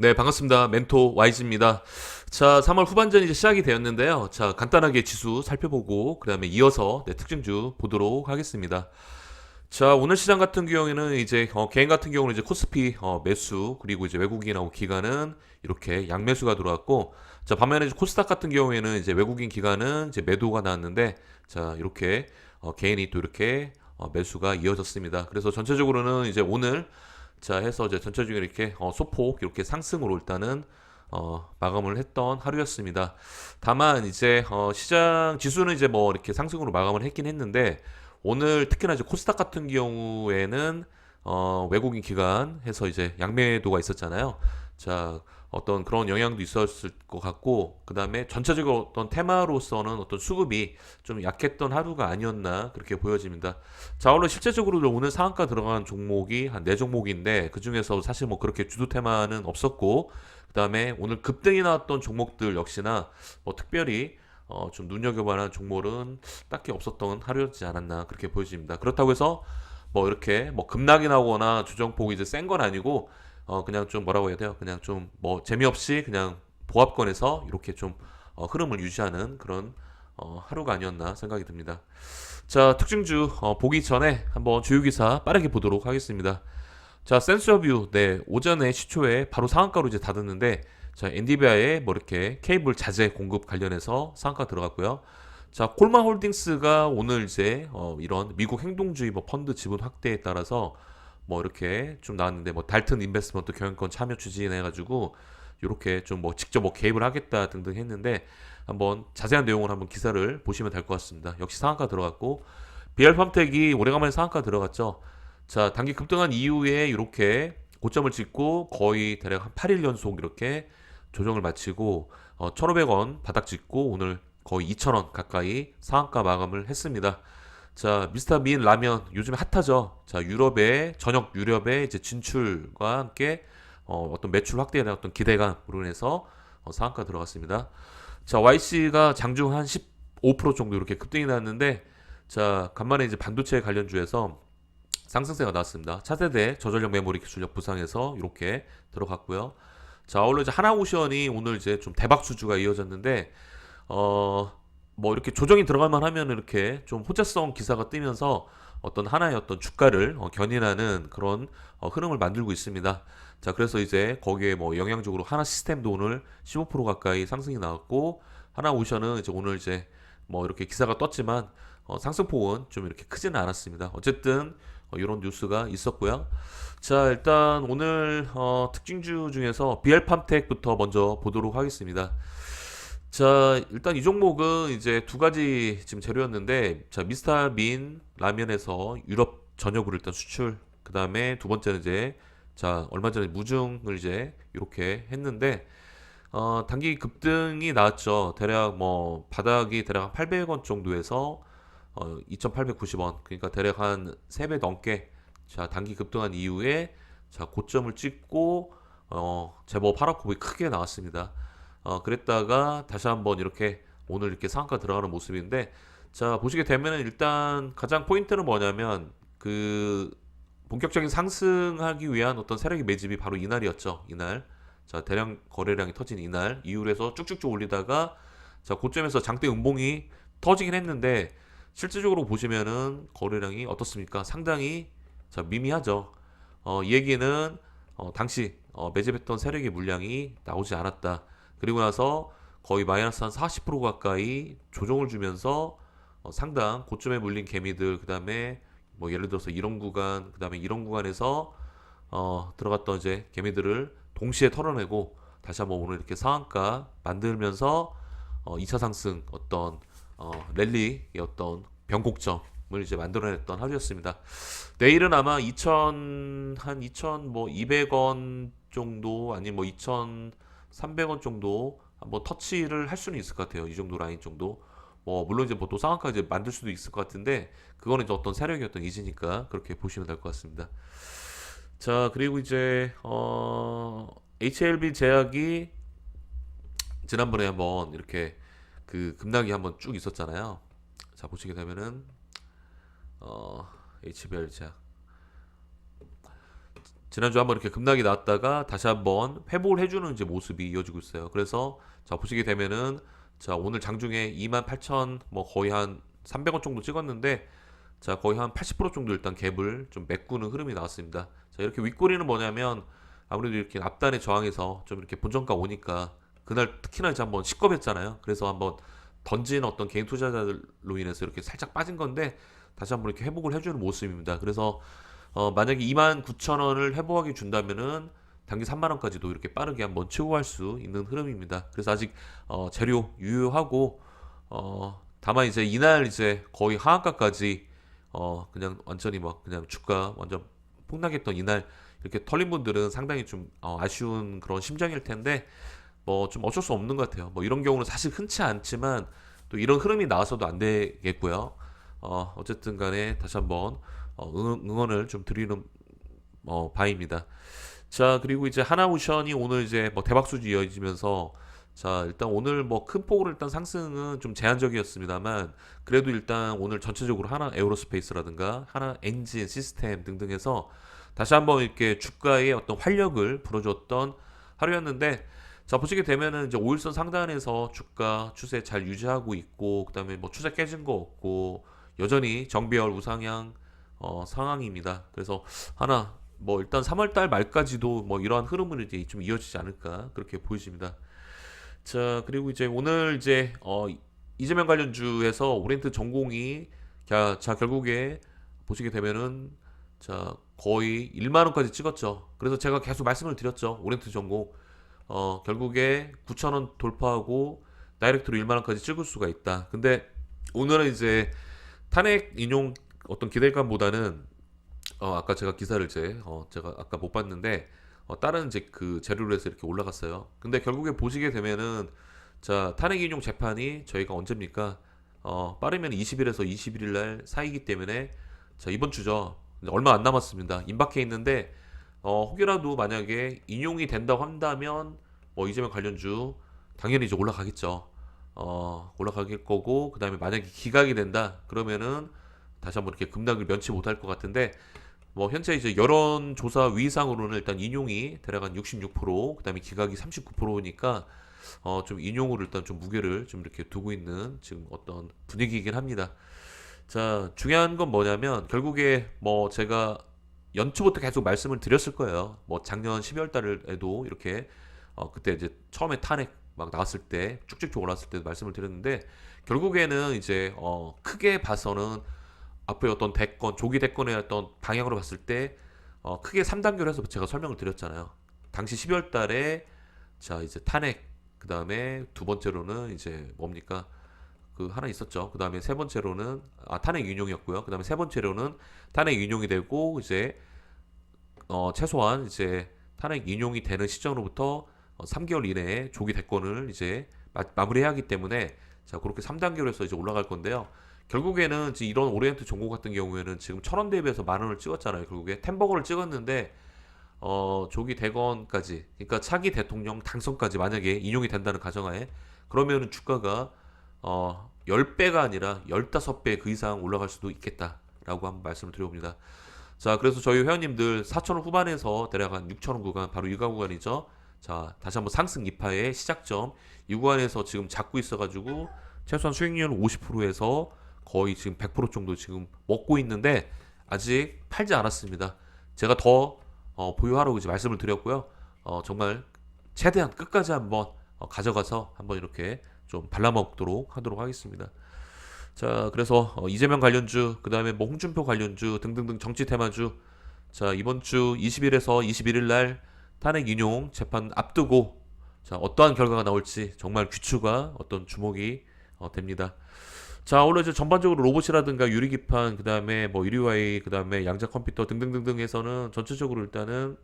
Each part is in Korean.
네, 반갑습니다. 멘토 YG입니다. 자, 3월 후반전이 이제 시작이 되었는데요. 자, 간단하게 지수 살펴보고, 그 다음에 이어서 특징주 보도록 하겠습니다. 자, 오늘 시장 같은 경우에는 이제, 개인 같은 경우는 이제 코스피, 매수, 그리고 이제 외국인하고 기관은 이렇게 양매수가 들어왔고, 자, 반면에 이제 코스닥 같은 경우에는 이제 외국인 기관은 이제 매도가 나왔는데, 자, 이렇게, 개인이 또 이렇게, 매수가 이어졌습니다. 그래서 전체적으로는 이제 오늘 자 해서 이제 전체적으로 이렇게 소폭 이렇게 상승으로 일단은 마감을 했던 하루였습니다. 다만 이제 시장 지수는 이제 뭐 이렇게 상승으로 마감을 했긴 했는데 오늘 특히나 이제 코스닥 같은 경우에는 외국인 기관 해서 이제 양매도가 있었잖아요. 자, 어떤 그런 영향도 있었을 것 같고, 그 다음에 전체적으로 어떤 테마로서는 어떤 수급이 좀 약했던 하루가 아니었나 그렇게 보여집니다. 자, 원래 실제적으로 오늘 상한가 들어간 종목이 한 4종목인데 그 중에서 사실 뭐 그렇게 주도 테마는 없었고, 그 다음에 오늘 급등이 나왔던 종목들 역시나 뭐 특별히 좀 눈여겨볼 만한 종목은 딱히 없었던 하루였지 않았나 그렇게 보여집니다. 그렇다고 해서 뭐 이렇게 뭐 급락이 나오거나 조정폭이 이제 센 건 아니고 그냥 좀 뭐라고 해야 돼요? 그냥 좀 뭐 재미없이 그냥 보합권에서 이렇게 좀 흐름을 유지하는 그런 하루가 아니었나 생각이 듭니다. 자, 특징주 보기 전에 한번 주요 기사 빠르게 보도록 하겠습니다. 자, 센서뷰 네, 오전에 시초에 바로 상한가로 이제 닫았는데 자, 엔디비아의 뭐 이렇게 케이블 자재 공급 관련해서 상한가 들어갔고요. 자, 콜만 홀딩스가 오늘 이제 이런 미국 행동주의 뭐 펀드 지분 확대에 따라서 뭐 이렇게 좀 나왔는데 뭐 달튼 인베스트먼트 경영권 참여 추진해 가지고 이렇게 좀 뭐 직접 뭐 개입을 하겠다 등등 했는데 한번 자세한 내용을 한번 기사를 보시면 될 것 같습니다. 역시 상한가 들어갔고 BR팜텍이 오래간만에 상한가 들어갔죠. 자, 단기 급등한 이후에 이렇게 고점을 찍고 거의 대략 한 8일 연속 이렇게 조정을 마치고 1,500원 바닥 찍고 오늘 거의 2,000원 가까이 상한가 마감을 했습니다. 자, 미스터 민 라면 요즘에 핫하죠. 자, 유럽의 전역 유럽의 이제 진출과 함께 어떤 매출 확대에 대한 어떤 기대감으로 인해서 상한가 들어갔습니다. 자, YC가 장중 한 15% 정도 이렇게 급등이 났는데 자, 간만에 이제 반도체 관련주에서 상승세가 나왔습니다. 차세대 저전력 메모리 기술력 부상해서 이렇게 들어갔고요. 자, 아울러 이제 하나오션이 오늘 이제 좀 대박 수주가 이어졌는데 뭐 이렇게 조정이 들어갈만 하면 이렇게 좀 호재성 기사가 뜨면서 어떤 하나의 어떤 주가를 견인하는 그런 흐름을 만들고 있습니다. 자, 그래서 이제 거기에 뭐 영향적으로 하나 시스템도 오늘 15% 가까이 상승이 나왔고 하나오션은 이제 오늘 이제 뭐 이렇게 기사가 떴지만 상승폭은 좀 이렇게 크지는 않았습니다. 어쨌든 이런 뉴스가 있었고요. 자, 일단 오늘 특징주 중에서 BL팜텍부터 먼저 보도록 하겠습니다. 자, 일단 이 종목은 이제 두 가지 지금 재료였는데, 자, 미스터 민 라면에서 유럽 전역으로 일단 수출, 그 다음에 두 번째는 이제, 자, 얼마 전에 무중을 이제 이렇게 했는데, 단기 급등이 나왔죠. 대략 뭐, 바닥이 대략 한 800원 정도에서 2,890원. 그러니까 대략 한 3배 넘게, 자, 단기 급등한 이후에, 자, 고점을 찍고, 제법 하락폭이 크게 나왔습니다. 그랬다가 다시 한번 이렇게 오늘 이렇게 상한가 들어가는 모습인데 자 보시게 되면은 일단 가장 포인트는 뭐냐면 그 본격적인 상승하기 위한 어떤 세력의 매집이 바로 이날이었죠. 이날 자 대량 거래량이 터진 이날 이후로 해서 쭉쭉쭉 올리다가 자 고점에서 장대 음봉이 터지긴 했는데 실질적으로 보시면은 거래량이 어떻습니까? 상당히 자 미미하죠. 이 얘기는 당시 매집했던 세력의 물량이 나오지 않았다. 그리고 나서 거의 마이너스 한 40% 가까이 조정을 주면서 상당 고점에 물린 개미들 그다음에 뭐 예를 들어서 이런 구간 그다음에 이런 구간에서 들어갔던 이제 개미들을 동시에 털어내고 다시 한번 오늘 이렇게 상한가 만들면서 2차 상승 어떤 랠리의 어떤 변곡점을 이제 만들어냈던 하루였습니다. 내일은 아마 2,000 한 2,000 뭐 200원 정도 아니면 뭐 2,300원 정도 한번 터치를 할 수는 있을 것 같아요. 이 정도 라인 정도. 뭐 물론 이제 뭐또 상한가 이제 만들 수도 있을 것 같은데 그거는 이제 어떤 세력의 어떤 의지니까 그렇게 보시면 될 것 같습니다. 자, 그리고 이제 HLB 제약이 지난번에 한번 이렇게 그 급락이 한번 쭉 있었잖아요. 자, 보시게 되면은 HBR 제약 지난주 한번 이렇게 급락이 나왔다가 다시 한번 회복을 해주는 이제 모습이 이어지고 있어요. 그래서 자 보시게 되면은 자 오늘 장중에 28,000 뭐 거의 한 300원 정도 찍었는데 자 거의 한 80% 정도 일단 갭을 좀 메꾸는 흐름이 나왔습니다. 자 이렇게 윗꼬리는 뭐냐면 아무래도 이렇게 앞단의 저항에서 좀 이렇게 본전가 오니까 그날 특히나 이제 한번 시겁했잖아요. 그래서 한번 던진 어떤 개인 투자자들로 인해서 이렇게 살짝 빠진 건데 다시 한번 이렇게 회복을 해주는 모습입니다. 그래서 만약에 29,000원을 회복하게 준다면은 단기 3만 원까지도 이렇게 빠르게 한번 채고 갈 수 있는 흐름입니다. 그래서 아직 재료 유효하고 다만 이제 이날 이제 거의 하한가까지 그냥 완전히 막 그냥 주가 완전 폭락했던 이날 이렇게 털린 분들은 상당히 좀 아쉬운 그런 심정일 텐데 뭐 좀 어쩔 수 없는 것 같아요. 뭐 이런 경우는 사실 흔치 않지만 또 이런 흐름이 나와서도 안 되겠고요. 어쨌든 간에 다시 한번 응원을 좀 드리는 바입니다. 자, 그리고 이제 하나오션이 오늘 이제 뭐 대박수주 이어지면서 자, 일단 오늘 뭐 큰 폭으로 일단 상승은 좀 제한적이었습니다만 그래도 일단 오늘 전체적으로 하나 에어로스페이스라든가 하나 엔진 시스템 등등 해서 다시 한번 이렇게 주가의 어떤 활력을 불어줬던 하루였는데 자, 보시게 되면은 이제 5일선 상단에서 주가 추세 잘 유지하고 있고 그다음에 뭐 추세 깨진 거 없고 여전히 정비열 우상향 상황입니다. 그래서 하나 뭐 일단 3월 달 말까지도 뭐 이러한 흐름은 이제 좀 이어지지 않을까 그렇게 보여집니다. 자, 그리고 이제 오늘 이제 이재명 관련주에서 오리엔트 전공이 자 결국에 보시게 되면은 자 거의 1만 원까지 찍었죠. 그래서 제가 계속 말씀을 드렸죠. 오리엔트 전공 결국에 9,000원 돌파하고 다이렉트로 1만 원까지 찍을 수가 있다. 근데 오늘은 이제 탄핵 인용 어떤 기대감보다는 아까 제가 기사를 이제 제가 아까 못 봤는데 다른 이제 그 재료로 해서 이렇게 올라갔어요. 근데 결국에 보시게 되면은 자 탄핵 인용 재판이 저희가 언제입니까? 빠르면 20일에서 21일 날 사이기 때문에 자 이번 주죠. 얼마 안 남았습니다. 임박해 있는데 혹여라도 만약에 인용이 된다고 한다면 뭐 이재명 관련주 당연히 이제 올라가겠죠. 올라가길 거고 그다음에 만약에 기각이 된다 그러면은 다시 한번 이렇게 급락을 면치 못할 것 같은데 뭐 현재 이제 여론조사 위상으로는 일단 인용이 대략 한 66%, 그다음에 기각이 39%니까 좀 인용으로 일단 좀 무게를 좀 이렇게 두고 있는 지금 어떤 분위기이긴 합니다. 자, 중요한 건 뭐냐면 결국에 뭐 제가 연초부터 계속 말씀을 드렸을 거예요. 뭐 작년 12월 달에도 이렇게 그때 이제 처음에 탄핵 막 나왔을 때 쭉쭉 올랐을 때도 말씀을 드렸는데 결국에는 이제 크게 봐서는 앞으로의 어떤 대권, 조기 대권의 어떤 방향으로 봤을 때 크게 3단계로 해서 제가 설명을 드렸잖아요. 당시 12월 달에 자 이제 탄핵, 그 다음에 두 번째로는 이제 뭡니까? 그 하나 있었죠. 그 다음에 세 번째로는 탄핵 인용이었고요. 그 다음에 세 번째로는 탄핵 인용이 되고 이제 최소한 이제 탄핵 인용이 되는 시점으로부터 3개월 이내에 조기 대권을 이제 마무리해야 하기 때문에 자 그렇게 3단계로 해서 이제 올라갈 건데요. 결국에는 이제 이런 오리엔트 종목 같은 경우에는 지금 1,000원 대비해서 만 원을 찍었잖아요. 결국에 템버거를 찍었는데 조기 대권까지 그러니까 차기 대통령 당선까지 만약에 인용이 된다는 가정하에 그러면은 주가가 10배가 아니라 15배 그 이상 올라갈 수도 있겠다라고 한번 말씀을 드려봅니다. 자, 그래서 저희 회원님들 4,000원 후반에서 대략 한 6,000원 구간 바로 이가 구간이죠. 자, 다시 한번 상승 이파의 시작점 이 구간에서 지금 잡고 있어가지고 최소한 수익률 50%에서 거의 지금 100% 정도 지금 먹고 있는데 아직 팔지 않았습니다. 제가 더 보유하라고 이제 말씀을 드렸고요. 정말 최대한 끝까지 한번 가져가서 한번 이렇게 좀 발라먹도록 하도록 하겠습니다. 자, 그래서 이재명 관련주, 그 다음에 뭐 홍준표 관련주 등등등 정치 테마주, 자 이번 주 20일에서 21일 날 탄핵 인용 재판 앞두고 자 어떠한 결과가 나올지 정말 귀추가 어떤 주목이 됩니다. 자, 오늘 이제 전반적으로 로봇이라든가 유리기판, 그 다음에 뭐 유리와이, 그 다음에 양자 컴퓨터 등등등등에서는 전체적으로 일단은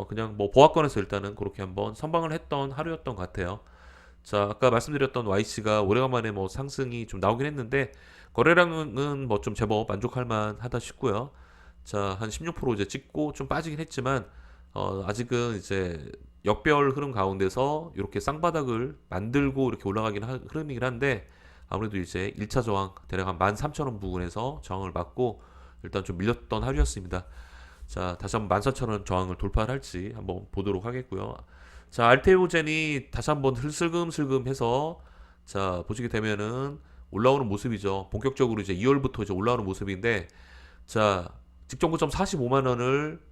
그냥 뭐 보합권에서 일단은 그렇게 한번 선방을 했던 하루였던 것 같아요. 자, 아까 말씀드렸던 YC가 오래간만에 뭐 상승이 좀 나오긴 했는데 거래량은 뭐 좀 제법 만족할 만하다 싶고요. 자, 한 16% 이제 찍고 좀 빠지긴 했지만 아직은 이제 역별 흐름 가운데서 이렇게 쌍바닥을 만들고 이렇게 올라가긴 흐름이긴 한데 아무래도 이제 1차 저항 대략 한 13,000원 부근에서 저항을 맞고 일단 좀 밀렸던 하루였습니다. 자, 다시 한번 14,000원 저항을 돌파를 할지 한번 보도록 하겠고요. 자, 알테오젠이 다시 한번 슬금슬금 해서 자, 보시게 되면은 올라오는 모습이죠. 본격적으로 이제 2월부터 이제 올라오는 모습인데 자, 직전 고점 45만 원을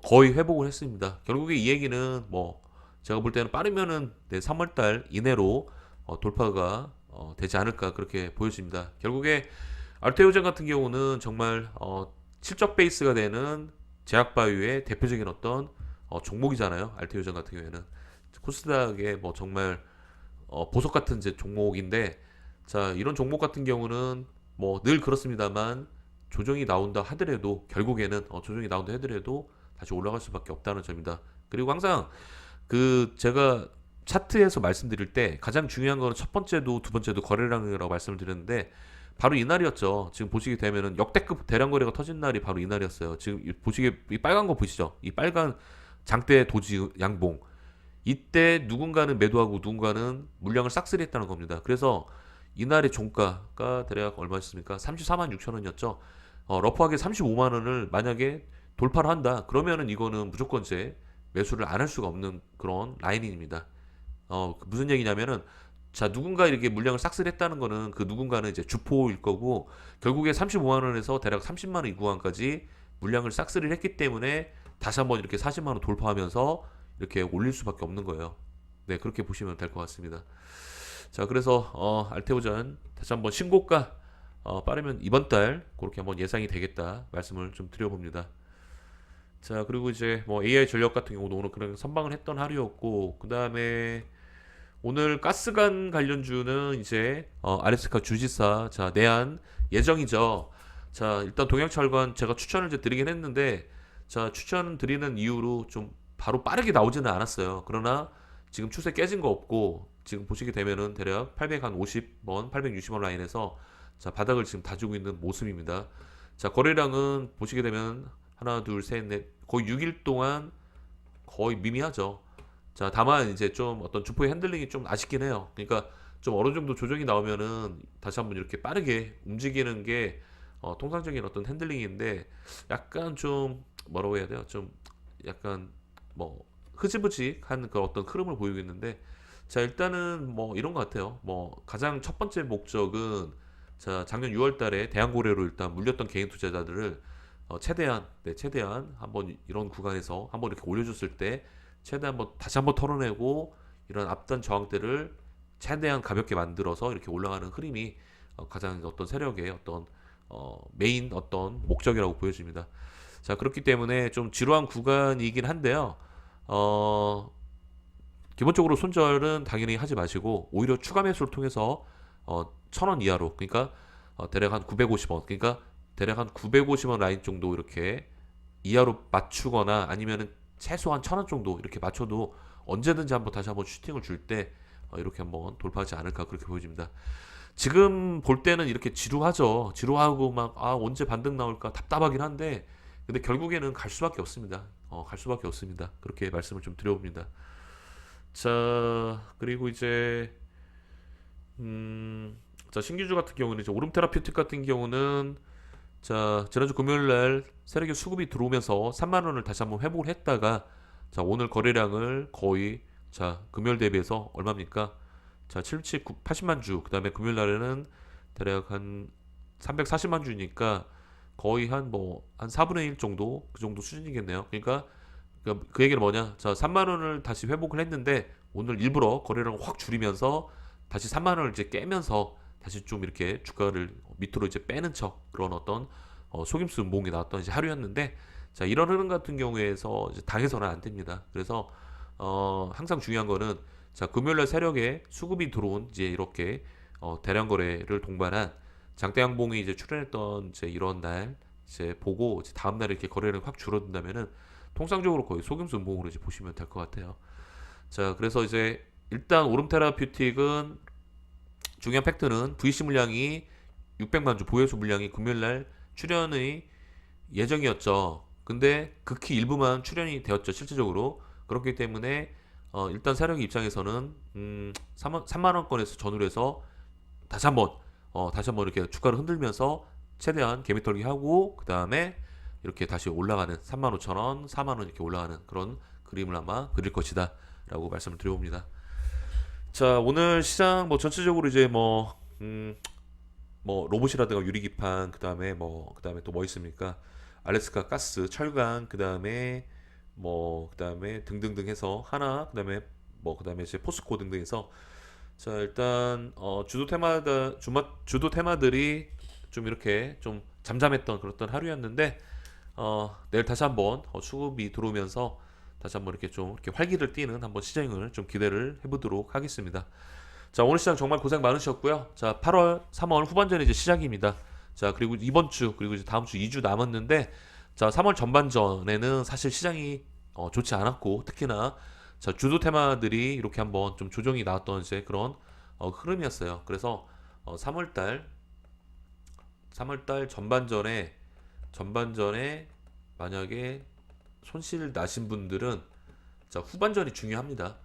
거의 회복을 했습니다. 결국에 이 얘기는 뭐 제가 볼 때는 빠르면은 3월달 이내로 돌파가 되지 않을까 그렇게 보여집니다. 결국에 알테오젠 같은 경우는 정말 실적 베이스가 되는 제약바이오의 대표적인 어떤 종목이잖아요. 알테오젠 같은 경우에는 코스닥의 뭐 정말 보석 같은 이제 종목인데 자 이런 종목 같은 경우는 뭐 늘 그렇습니다만 조정이 나온다 하더라도 결국에는 조정이 나온다 하더라도 다시 올라갈 수밖에 없다는 점입니다. 그리고 항상 그 제가 차트에서 말씀드릴 때 가장 중요한 거는 첫 번째도 두 번째도 거래량이라고 말씀을 드렸는데 바로 이날이었죠. 지금 보시게 되면은 역대급 대량 거래가 터진 날이 바로 이날이었어요. 지금 보시게 이 빨간 거 보시죠? 이 빨간 장대 도지 양봉. 이때 누군가는 매도하고 누군가는 물량을 싹쓸이했다는 겁니다. 그래서 이날의 종가가 대략 얼마였습니까? 34만 6천 원이었죠. 러프하게 35만 원을 만약에 돌파를 한다. 그러면은 이거는 무조건 이제 매수를 안 할 수가 없는 그런 라인입니다. 무슨 얘기냐면은 자 누군가 이렇게 물량을 싹쓸했다는 거는 그 누군가는 이제 주포일 거고 결국에 35만 원에서 대략 30만 원 이 구간까지 물량을 싹쓸이를 했기 때문에 다시 한번 이렇게 40만 원 돌파하면서 이렇게 올릴 수밖에 없는 거예요. 네 그렇게 보시면 될 것 같습니다. 자 그래서 알테오전 다시 한번 신고가 빠르면 이번 달 그렇게 한번 예상이 되겠다 말씀을 좀 드려봅니다. 자 그리고 이제 뭐 AI 전력 같은 경우도 오늘 그런 선방을 했던 하루였고 그 다음에 오늘 가스관 관련주는 이제 아레스카 주지사 자 내한 예정이죠. 자 일단 동양철관 제가 추천을 이제 드리긴 했는데 자 추천 드리는 이유로 좀 바로 빠르게 나오지는 않았어요. 그러나 지금 추세 깨진 거 없고 지금 보시게 되면은 대략 850원, 860원 라인에서 자 바닥을 지금 다지고 있는 모습입니다. 자 거래량은 보시게 되면 하나, 둘, 셋, 넷 거의 6일 동안 거의 미미하죠. 자, 다만 이제 좀 어떤 주포의 핸들링이 좀 아쉽긴 해요. 그러니까 좀 어느 정도 조정이 나오면은 다시 한번 이렇게 빠르게 움직이는 게 통상적인 어떤 핸들링인데 약간 좀 뭐라고 해야 돼요? 좀 약간 뭐 흐지부직한 그런 어떤 흐름을 보이고 있는데 자, 일단은 뭐 이런 것 같아요. 뭐 가장 첫 번째 목적은 자, 작년 6월 달에 대항고래로 일단 물렸던 개인 투자자들을 최대한 한번 이런 구간에서 한번 이렇게 올려줬을 때 최대한 한번 다시 한번 털어내고 이런 앞단 저항대를 최대한 가볍게 만들어서 이렇게 올라가는 흐름이 가장 어떤 세력의 어떤 메인 어떤 목적이라고 보여집니다. 자 그렇기 때문에 좀 지루한 구간이긴 한데요. 기본적으로 손절은 당연히 하지 마시고 오히려 추가 매수를 통해서 1,000원 이하로 그러니까 대략 한 950원 그러니까 대략 한 950원 라인 정도 이렇게 이하로 맞추거나 아니면은 최소한 1,000원 정도 이렇게 맞춰도 언제든지 한번 다시 한번 슈팅을 줄 때 이렇게 한번 돌파하지 않을까 그렇게 보여집니다. 지금 볼 때는 이렇게 지루하죠. 지루하고 막 언제 반등 나올까 답답하긴 한데 근데 결국에는 갈 수밖에 없습니다. 갈 수밖에 없습니다. 그렇게 말씀을 좀 드려봅니다. 자 그리고 이제 자 신규주 같은 경우는 이제 오름테라퓨틱 같은 경우는 자 지난주 금요일날 세력의 수급이 들어오면서 3만 원을 다시 한번 회복을 했다가 자 오늘 거래량을 거의 자 금요일 대비해서 얼마입니까? 자 80만 주 그다음에 금요일 날에는 대략 한 340만 주니까 거의 한 4분의 1 정도 그 정도 수준이겠네요. 그러니까 그 얘기는 뭐냐? 자 3만 원을 다시 회복을 했는데 오늘 일부러 거래량을 확 줄이면서 다시 3만 원을 이제 깨면서 다시 좀 이렇게 주가를 밑으로 이제 빼는 척 그런 어떤 속임수 운봉이 나왔던 이제 하루였는데 자 이런 흐름 같은 경우에서 이제 당해서는 안 됩니다. 그래서 항상 중요한 거는 자 금요일날 세력에 수급이 들어온 이제 이렇게 대량 거래를 동반한 장대 양봉이 이제 출현했던 이제 이런 날 이제 보고 이제 다음 날 이렇게 거래를 확 줄어든다면은 통상적으로 거의 속임수 운봉으로 이제 보시면 될 것 같아요. 자 그래서 이제 일단 오름테라퓨틱은 중요한 팩트는 VC 물량이 600만 주 보유수 물량이 금요일날 출현의 예정이었죠. 근데 극히 일부만 출현이 되었죠 실질적으로. 그렇기 때문에 일단 세력의 입장에서는 3만 원권에서 전후로 해서 다시 한번 이렇게 주가를 흔들면서 최대한 개미털기 하고 그 다음에 이렇게 다시 올라가는 35,000원, 4만원 이렇게 올라가는 그런 그림을 아마 그릴 것이다 라고 말씀을 드려봅니다. 자, 오늘 시장 뭐 전체적으로 이제 뭐 로봇이라든가 유리기판, 그다음에 또 뭐 있습니까? 알래스카 가스, 철강, 그다음에 등등등 해서 하나, 그다음에 이제 포스코 등등 해서, 자, 일단 주도 테마들이 좀 이렇게 좀 잠잠했던 그런 하루였는데, 내일 다시 한번 수급이 들어오면서 다시 한번 이렇게 좀 이렇게 활기를 띠는 한번 시장을 좀 기대를 해보도록 하겠습니다. 자, 오늘 시장 정말 고생 많으셨고요. 자, 3월 후반전이 이제 시작입니다. 자, 그리고 이번 주, 그리고 이제 다음 주 2주 남았는데, 자, 3월 전반전에는 사실 시장이 좋지 않았고, 특히나 자, 주도 테마들이 이렇게 한번 좀 조정이 나왔던 이제 그런 흐름이었어요. 그래서 3월달 전반전에 만약에 손실 나신 분들은, 자, 후반전이 중요합니다.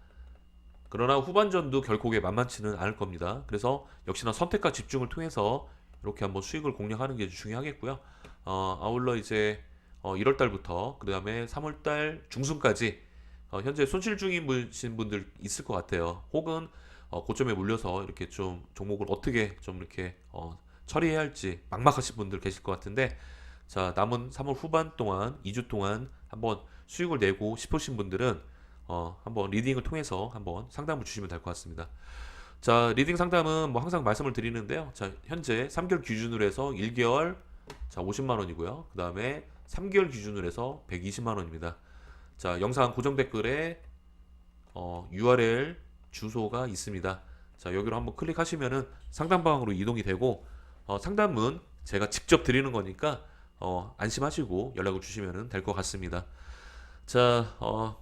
그러나 후반전도 결국에 만만치는 않을 겁니다. 그래서 역시나 선택과 집중을 통해서 이렇게 한번 수익을 공략하는 게 중요하겠고요. 아울러 이제 1월 달부터 그 다음에 3월 달 중순까지 현재 손실 중인 분들 있을 것 같아요. 혹은 고점에 물려서 이렇게 좀 종목을 어떻게 좀 이렇게 처리해야 할지 막막하신 분들 계실 것 같은데, 자, 남은 3월 후반 동안 2주 동안 한번 수익을 내고 싶으신 분들은 한번 리딩을 통해서 한번 상담을 주시면 될 것 같습니다. 자, 리딩 상담은 뭐 항상 말씀을 드리는데요. 자, 현재 3개월 기준으로 해서 1개월 자 50만 원이고요. 그 다음에 3개월 기준으로 해서 120만 원입니다. 자, 영상 고정 댓글에 URL 주소가 있습니다. 자, 여기로 한번 클릭하시면은 상담방으로 이동이 되고, 상담은 제가 직접 드리는 거니까 안심하시고 연락을 주시면 될 것 같습니다. 자,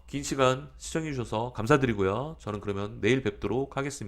긴 시간 시청해 주셔서 감사드리고요. 저는 그러면 내일 뵙도록 하겠습니다.